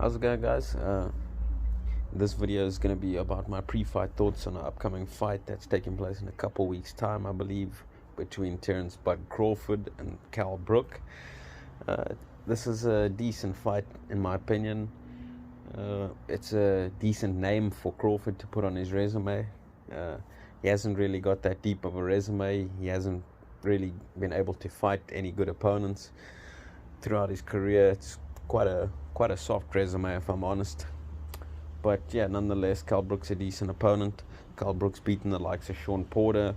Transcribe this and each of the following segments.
How's it going, guys? This video is going to be about my pre-fight thoughts on an upcoming fight that's taking place in a couple weeks' time, I believe, between Terence Crawford and Kellbrook. This is a decent fight, in my opinion. It's a decent name for Crawford to put on his resume. He hasn't really got that deep of a resume. He hasn't really been able to fight any good opponents throughout his career. It's quite a soft resume, if I'm honest. But yeah, nonetheless, Kellbrook's a decent opponent. Kellbrook's beaten the likes of Sean Porter,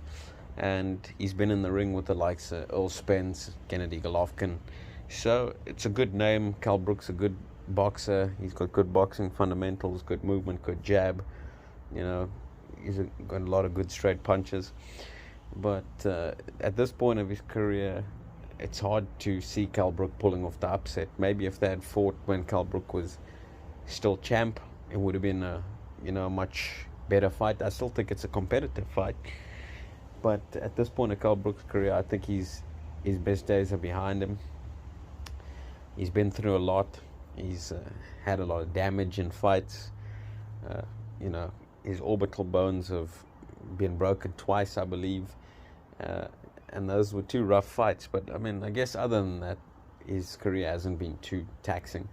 and he's been in the ring with the likes of Earl Spence, Kennedy Golovkin. So it's a good name. Kellbrook's a good boxer. He's got good boxing fundamentals, good movement, good jab. He's got a lot of good straight punches. But at this point of his career, it's hard to see Kellbrook pulling off the upset. Maybe if they had fought when Kellbrook was still champ, it would have been a much better fight. I still think it's a competitive fight. But at this point of Kellbrook's career, I think his best days are behind him. He's been through a lot. He's had a lot of damage in fights. His orbital bones have been broken twice, I believe. And those were two rough fights. But, I guess other than that, his career hasn't been too taxing.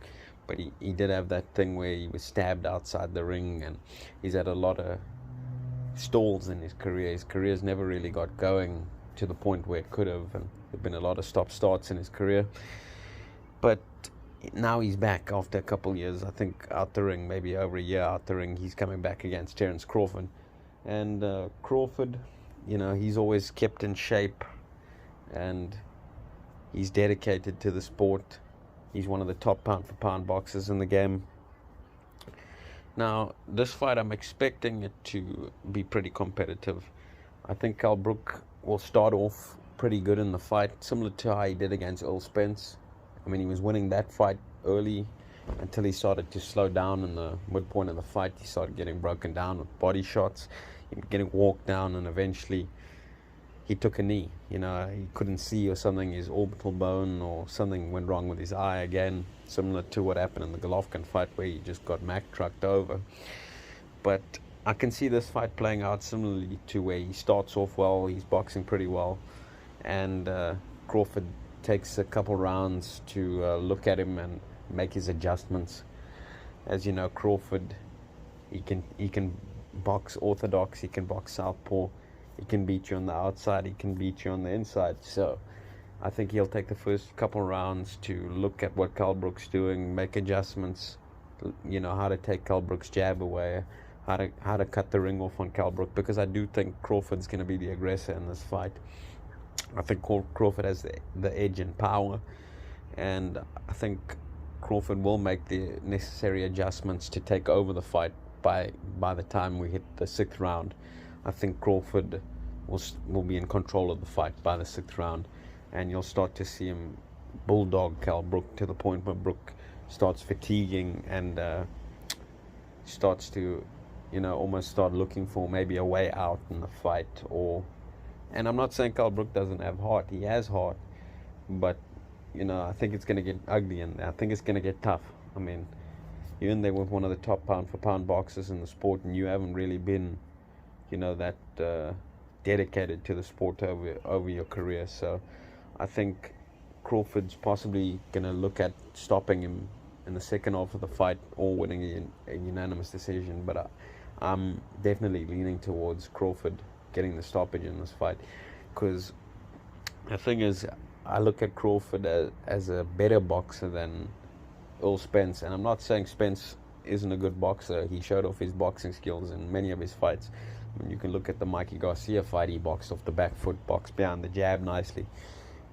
But he did have that thing where he was stabbed outside the ring, and he's had a lot of stalls in his career. His career's never really got going to the point where it could have, and there have been a lot of stop-starts in his career. But now he's back after a couple years, I think, out the ring, maybe over a year out the ring. He's coming back against Terence Crawford. And Crawford, he's always kept in shape, and he's dedicated to the sport. He's one of the top pound-for-pound boxers in the game. Now, this fight, I'm expecting it to be pretty competitive. I think Kellbrook will start off pretty good in the fight, similar to how he did against Earl Spence. He was winning that fight early until he started to slow down in the midpoint of the fight. He started getting broken down with body shots, getting walked down, and eventually he took a knee. He couldn't see or something, his orbital bone or something went wrong with his eye again, similar to what happened in the Golovkin fight where he just got trucked over. But I can see this fight playing out similarly to where he starts off well, he's boxing pretty well, and Crawford takes a couple rounds to look at him and make his adjustments. As you know, Crawford, he can box orthodox, he can box southpaw, he can beat you on the outside, he can beat you on the inside. So I think he'll take the first couple rounds to look at what Kellbrook's doing, make adjustments, how to take Kellbrook's jab away, how to cut the ring off on Kellbrook, because I do think Crawford's going to be the aggressor in this fight. I think Crawford has the edge in power, and I think Crawford will make the necessary adjustments to take over the fight by the time we hit the 6th round. I think Crawford will be in control of the fight by the 6th round, and you'll start to see him bulldog Kellbrook to the point where Brook starts fatiguing and starts to almost start looking for maybe a way out in the fight. And I'm not saying Kellbrook doesn't have heart. He has heart. But, I think it's going to get ugly in there. I think it's going to get tough. You're in there with one of the top pound-for-pound boxers in the sport, and you haven't really been, that dedicated to the sport over your career. So I think Crawford's possibly going to look at stopping him in the second half of the fight or winning a unanimous decision. But I'm definitely leaning towards Crawford getting the stoppage in this fight, because the thing is, I look at Crawford as a better boxer than Earl Spence, and I'm not saying Spence isn't a good boxer. He showed off his boxing skills in many of his fights. You can look at the Mikey Garcia fight, he boxed off the back foot, boxed behind the jab nicely.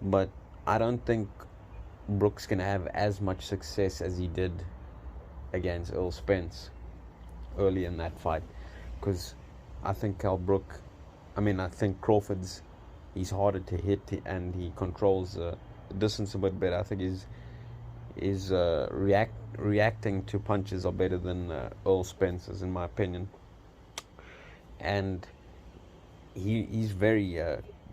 But I don't think Brook's going to have as much success as he did against Earl Spence early in that fight, because I think I think Crawford's, he's harder to hit, and he controls the distance a bit better. I think his reacting to punches are better than Earl Spence's, in my opinion. And he's very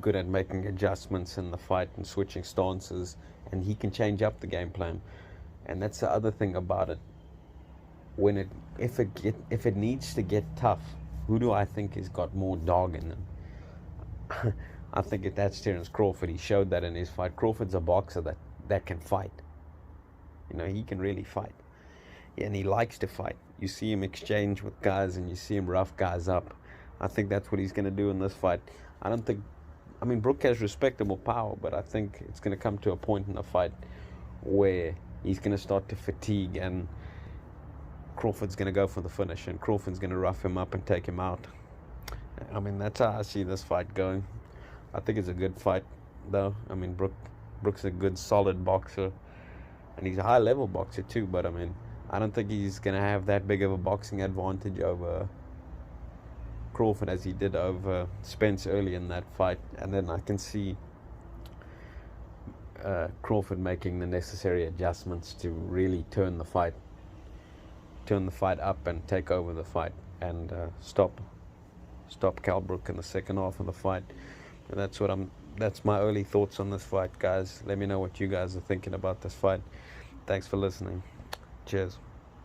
good at making adjustments in the fight and switching stances, and he can change up the game plan. And that's the other thing about it. when it if it needs to get tough, who do I think has got more dog in them? I think that's Terence Crawford. He showed that in his fight. Crawford's a boxer that can fight. You know, he can really fight. Yeah, and he likes to fight. You see him exchange with guys and you see him rough guys up. I think that's what he's going to do in this fight. I mean, Brook has respectable power, but I think it's going to come to a point in the fight where he's going to start to fatigue and Crawford's going to go for the finish and Crawford's going to rough him up and take him out. I mean, that's how I see this fight going. I think it's a good fight, though. I mean, Brook's a good, solid boxer, and he's a high-level boxer too. But I mean, I don't think he's gonna have that big of a boxing advantage over Crawford as he did over Spence early in that fight. And then I can see Crawford making the necessary adjustments to really turn the fight up and take over the fight and stop Kellbrook in the second half of the fight. And that's my early thoughts on this fight, guys. Let me know what you guys are thinking about this fight. Thanks for listening. Cheers.